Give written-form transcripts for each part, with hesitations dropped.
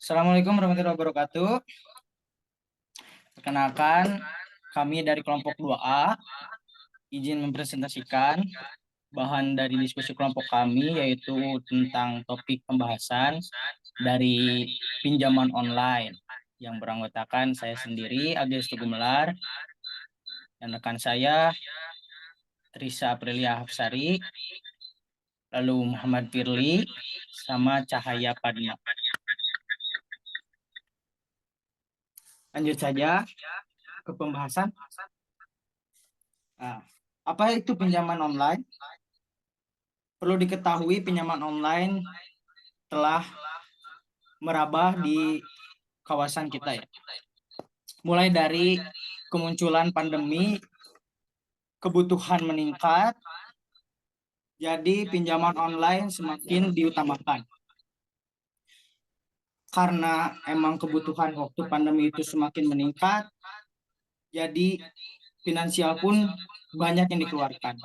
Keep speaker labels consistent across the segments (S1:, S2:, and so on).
S1: Assalamualaikum warahmatullahi wabarakatuh. Perkenalkan, kami dari kelompok 2A izin mempresentasikan bahan dari diskusi kelompok kami, yaitu tentang topik pembahasan dari pinjaman online yang beranggotakan saya sendiri, Agil Gumelar, dan rekan saya, Trisa Aprilia Hafsari, lalu Muhammad Firly, sama Cahaya Padma. Lanjut saja ke pembahasan. Nah, apa itu pinjaman online? Perlu diketahui pinjaman online telah merambah di kawasan kita ya. Mulai dari kemunculan pandemi, kebutuhan meningkat, jadi pinjaman online semakin diutamakan. Karena emang kebutuhan waktu pandemi itu semakin meningkat, jadi finansial pun banyak yang dikeluarkan.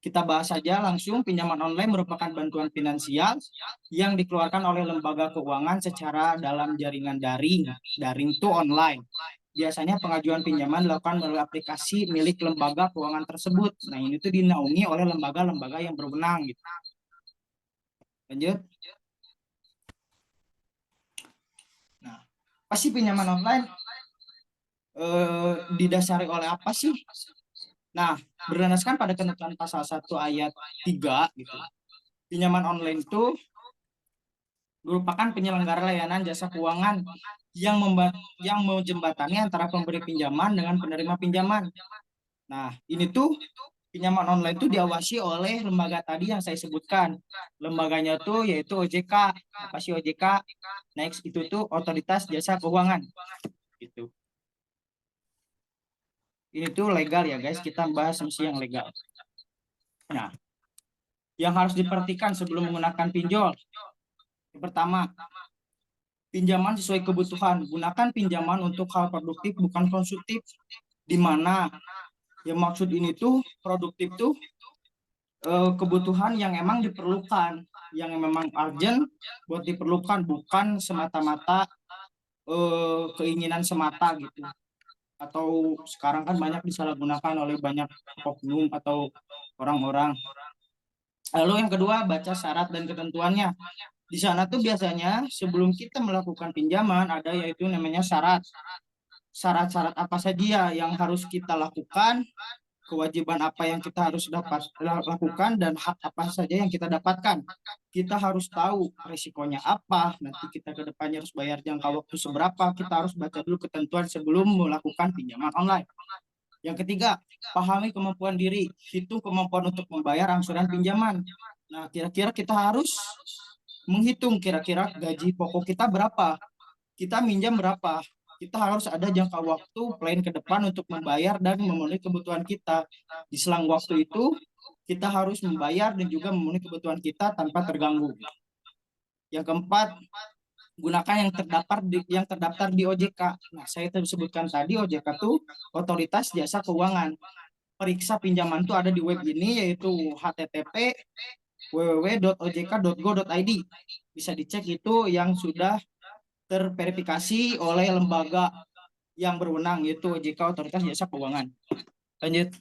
S1: Kita bahas saja langsung, pinjaman online merupakan bantuan finansial yang dikeluarkan oleh lembaga keuangan secara dalam jaringan daring. Daring itu online. Biasanya pengajuan pinjaman dilakukan melalui aplikasi milik lembaga keuangan tersebut. Nah, ini tuh dinaungi oleh lembaga-lembaga yang berwenang gitu. Lanjut. Nah, pasti pinjaman online didasari oleh apa sih? Nah, berdasarkan pada ketentuan pasal 1 ayat 3 gitu. Pinjaman online itu merupakan penyelenggara layanan jasa keuangan yang menjembatani antara pemberi pinjaman dengan penerima pinjaman. Nah, ini tuh pinjaman online itu diawasi oleh lembaga tadi yang saya sebutkan. Lembaganya tuh yaitu OJK. Apa sih OJK? Next itu tuh Otoritas Jasa Keuangan. Gitu. Ini tuh legal ya guys, kita bahas mesti yang legal. Nah, yang harus diperhatikan sebelum menggunakan pinjol. Yang pertama, pinjaman sesuai kebutuhan. Gunakan pinjaman untuk hal produktif, bukan konsumtif. Di mana yang maksud ini tuh produktif tuh kebutuhan yang emang diperlukan, yang memang urgent buat diperlukan, bukan semata-mata keinginan semata gitu. Atau sekarang kan banyak disalahgunakan oleh banyak oknum atau orang-orang. Lalu yang kedua, baca syarat dan ketentuannya. Di sana tuh biasanya sebelum kita melakukan pinjaman ada yaitu namanya syarat. Syarat-syarat apa saja yang harus kita lakukan, kewajiban apa yang kita harus lakukan, dan hak apa saja yang kita dapatkan. Kita harus tahu resikonya apa, nanti kita ke depannya harus bayar jangka waktu seberapa, kita harus baca dulu ketentuan sebelum melakukan pinjaman online. Yang ketiga, pahami kemampuan diri, hitung kemampuan untuk membayar angsuran pinjaman. Nah, kira-kira kita harus menghitung kira-kira gaji pokok kita berapa, kita minjam berapa, kita harus ada jangka waktu plan ke depan untuk membayar dan memenuhi kebutuhan kita. Di selang waktu itu, kita harus membayar dan juga memenuhi kebutuhan kita tanpa terganggu. Yang keempat, gunakan yang terdaftar di OJK. Nah, saya sebutkan tadi OJK itu Otoritas Jasa Keuangan. Periksa pinjaman itu ada di web ini, yaitu http www.ojk.go.id. Bisa dicek, itu yang sudah terverifikasi oleh lembaga yang berwenang, yaitu OJK, Otoritas Jasa Keuangan. Lanjut.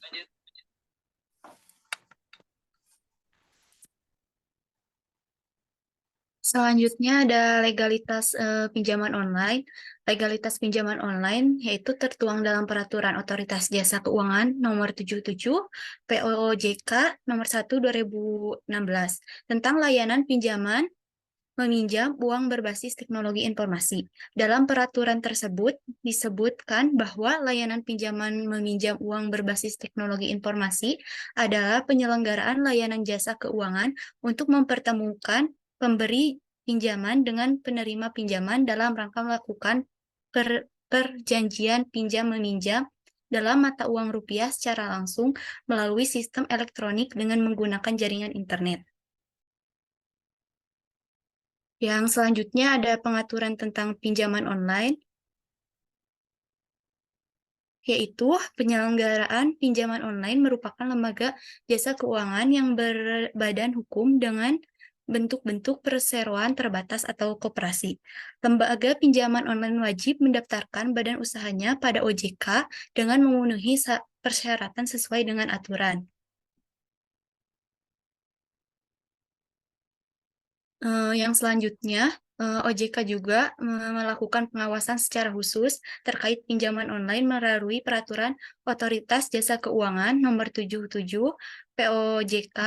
S2: Selanjutnya ada legalitas pinjaman online. Legalitas pinjaman online yaitu tertuang dalam Peraturan Otoritas Jasa Keuangan Nomor 77 POJK Nomor 1 2016 tentang layanan pinjaman meminjam uang berbasis teknologi informasi. Dalam peraturan tersebut disebutkan bahwa layanan pinjaman meminjam uang berbasis teknologi informasi adalah penyelenggaraan layanan jasa keuangan untuk mempertemukan pemberi pinjaman dengan penerima pinjaman dalam rangka melakukan perjanjian pinjam-meminjam dalam mata uang rupiah secara langsung melalui sistem elektronik dengan menggunakan jaringan internet. Yang selanjutnya ada pengaturan tentang pinjaman online, yaitu penyelenggaraan pinjaman online merupakan lembaga jasa keuangan yang berbadan hukum dengan bentuk-bentuk perseroan terbatas atau koperasi. Lembaga pinjaman online wajib mendaftarkan badan usahanya pada OJK dengan memenuhi persyaratan sesuai dengan aturan. Yang selanjutnya, OJK juga melakukan pengawasan secara khusus terkait pinjaman online melalui Peraturan Otoritas Jasa Keuangan Nomor 77 POJK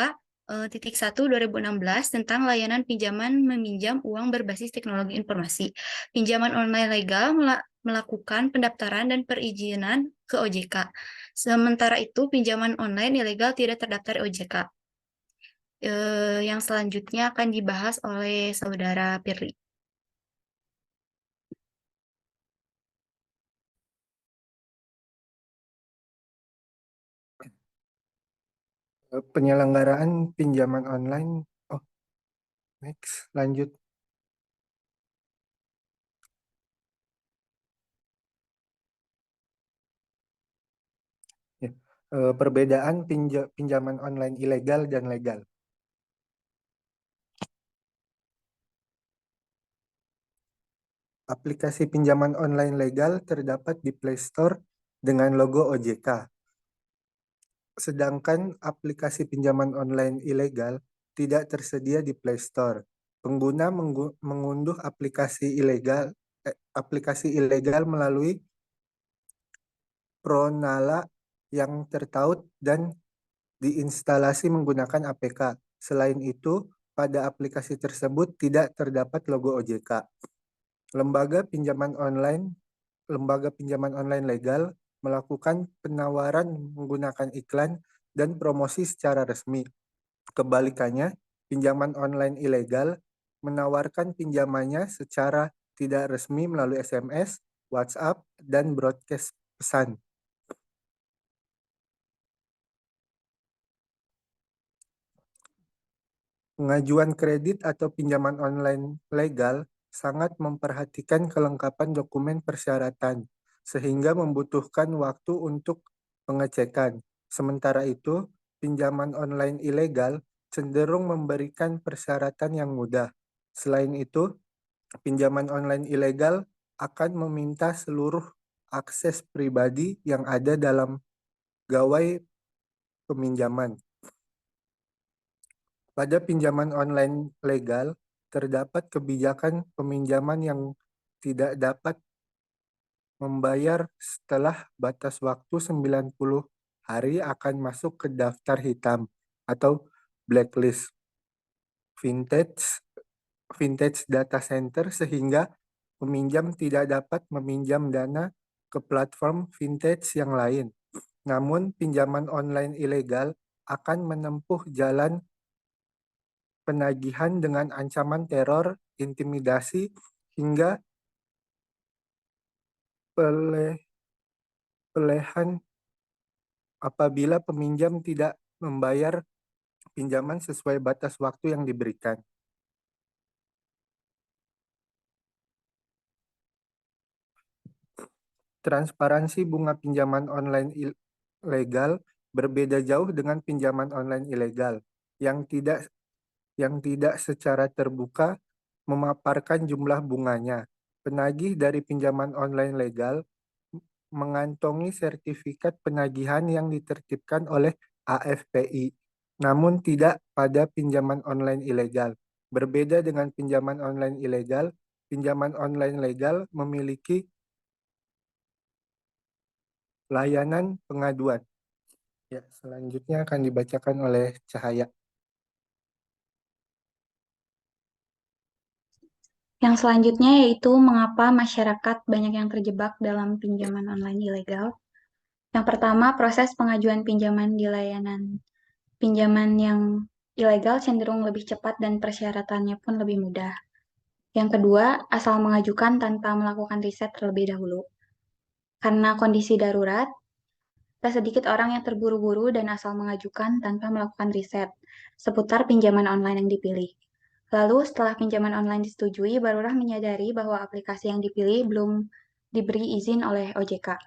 S2: titik 1 2016 tentang layanan pinjaman meminjam uang berbasis teknologi informasi. Pinjaman online legal melakukan pendaftaran dan perizinan ke OJK. Sementara itu, pinjaman online ilegal tidak terdaftar OJK. Yang selanjutnya akan dibahas oleh Saudara Pirly.
S3: Penyelenggaraan pinjaman online. Oh, next, lanjut. Ya. Perbedaan pinjaman online ilegal dan legal. Aplikasi pinjaman online legal terdapat di Play Store dengan logo OJK. Sedangkan aplikasi pinjaman online ilegal tidak tersedia di Play Store. Pengguna mengunduh aplikasi ilegal melalui Pronala yang tertaut dan diinstalasi menggunakan APK. Selain itu, pada aplikasi tersebut tidak terdapat logo OJK. Lembaga pinjaman online legal melakukan penawaran menggunakan iklan dan promosi secara resmi. Kebalikannya, pinjaman online ilegal menawarkan pinjamannya secara tidak resmi melalui SMS, WhatsApp, dan broadcast pesan. Pengajuan kredit atau pinjaman online legal sangat memperhatikan kelengkapan dokumen persyaratan, sehingga membutuhkan waktu untuk pengecekan. Sementara itu, pinjaman online ilegal cenderung memberikan persyaratan yang mudah. Selain itu, pinjaman online ilegal akan meminta seluruh akses pribadi yang ada dalam gawai peminjaman. Pada pinjaman online legal, terdapat kebijakan peminjaman yang tidak dapat membayar setelah batas waktu 90 hari akan masuk ke daftar hitam atau blacklist vintage data center, sehingga peminjam tidak dapat meminjam dana ke platform vintage yang lain. Namun, pinjaman online ilegal akan menempuh jalan penagihan dengan ancaman teror, intimidasi, hingga pelehan apabila peminjam tidak membayar pinjaman sesuai batas waktu yang diberikan. Transparansi bunga pinjaman online legal berbeda jauh dengan pinjaman online ilegal yang tidak secara terbuka memaparkan jumlah bunganya. Penagih dari pinjaman online legal mengantongi sertifikat penagihan yang ditertibkan oleh AFPI, namun tidak pada pinjaman online ilegal. Berbeda dengan pinjaman online ilegal, pinjaman online legal memiliki layanan pengaduan. Ya, selanjutnya akan dibacakan oleh Cahaya.
S2: Yang selanjutnya yaitu mengapa masyarakat banyak yang terjebak dalam pinjaman online ilegal. Yang pertama, proses pengajuan pinjaman di layanan pinjaman yang ilegal cenderung lebih cepat dan persyaratannya pun lebih mudah. Yang kedua, asal mengajukan tanpa melakukan riset terlebih dahulu. Karena kondisi darurat, tak sedikit orang yang terburu-buru dan asal mengajukan tanpa melakukan riset seputar pinjaman online yang dipilih. Lalu setelah pinjaman online disetujui, barulah menyadari bahwa aplikasi yang dipilih belum diberi izin oleh OJK.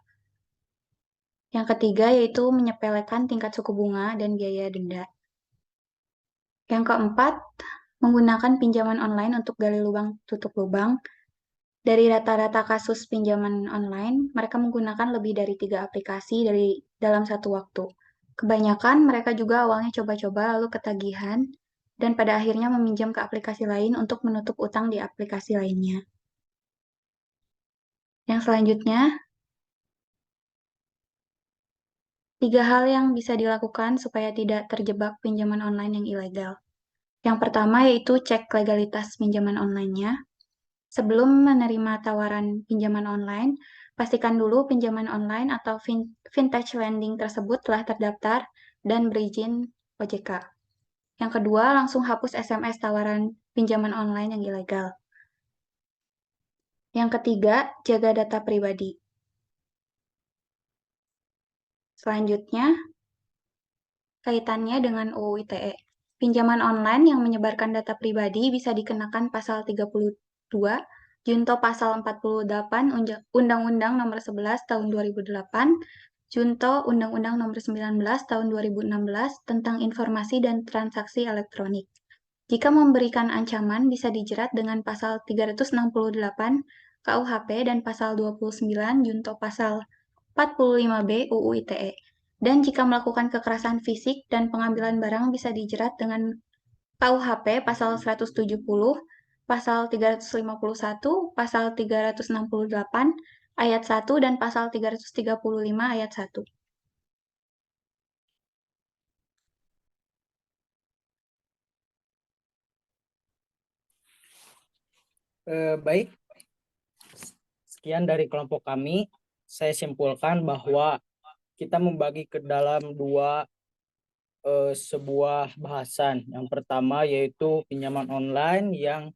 S2: Yang ketiga yaitu menyepelekan tingkat suku bunga dan biaya denda. Yang keempat, menggunakan pinjaman online untuk gali lubang tutup lubang. Dari rata-rata kasus pinjaman online, mereka menggunakan lebih dari 3 aplikasi dalam satu waktu. Kebanyakan mereka juga awalnya coba-coba lalu ketagihan, dan pada akhirnya meminjam ke aplikasi lain untuk menutup utang di aplikasi lainnya. Yang selanjutnya, 3 hal yang bisa dilakukan supaya tidak terjebak pinjaman online yang ilegal. Yang pertama yaitu cek legalitas pinjaman online-nya. Sebelum menerima tawaran pinjaman online, pastikan dulu pinjaman online atau vintage lending tersebut telah terdaftar dan berizin OJK. Yang kedua, langsung hapus SMS tawaran pinjaman online yang ilegal. Yang ketiga, jaga data pribadi. Selanjutnya, kaitannya dengan UU ITE. Pinjaman online yang menyebarkan data pribadi bisa dikenakan pasal 32, junto pasal 48 Undang-Undang Nomor 11 Tahun 2008, junto Undang-Undang Nomor 19 Tahun 2016 tentang informasi dan transaksi elektronik. Jika memberikan ancaman bisa dijerat dengan pasal 368 KUHP dan pasal 29 junto pasal 45B UU ITE. Dan jika melakukan kekerasan fisik dan pengambilan barang bisa dijerat dengan KUHP pasal 170, pasal 351, pasal 368 ayat 1 dan pasal 335 ayat 1.
S1: Baik, sekian dari kelompok kami. Saya simpulkan bahwa kita membagi ke dalam sebuah bahasan. Yang pertama yaitu pinjaman online yang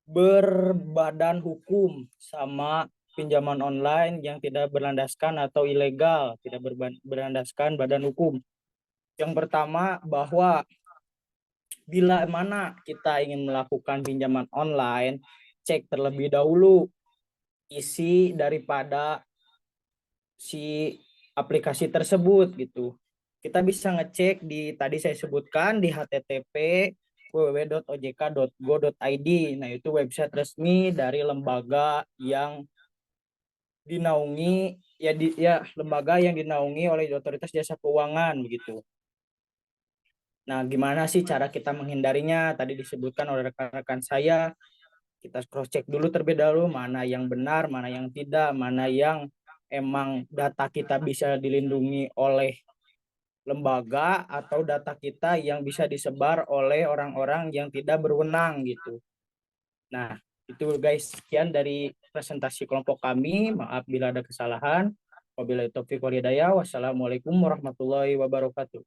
S1: berbadan hukum sama pinjaman online yang tidak berlandaskan atau ilegal, tidak berlandaskan badan hukum. Yang pertama bahwa bila mana kita ingin melakukan pinjaman online, cek terlebih dahulu isi daripada si aplikasi tersebut gitu. Kita bisa ngecek di tadi saya sebutkan di http www.ojk.go.id. Nah, itu website resmi dari lembaga yang dinaungi lembaga yang dinaungi oleh Otoritas Jasa Keuangan begitu. Nah, gimana sih cara kita menghindarinya? Tadi disebutkan oleh rekan-rekan saya, kita cross check dulu terlebih dahulu mana yang benar, mana yang tidak, mana yang emang data kita bisa dilindungi oleh lembaga atau data kita yang bisa disebar oleh orang-orang yang tidak berwenang gitu. Nah, itu guys, sekian dari presentasi kelompok kami. Maaf bila ada kesalahan. Wabillahi taufiq wal hidayah. Wassalamualaikum warahmatullahi wabarakatuh.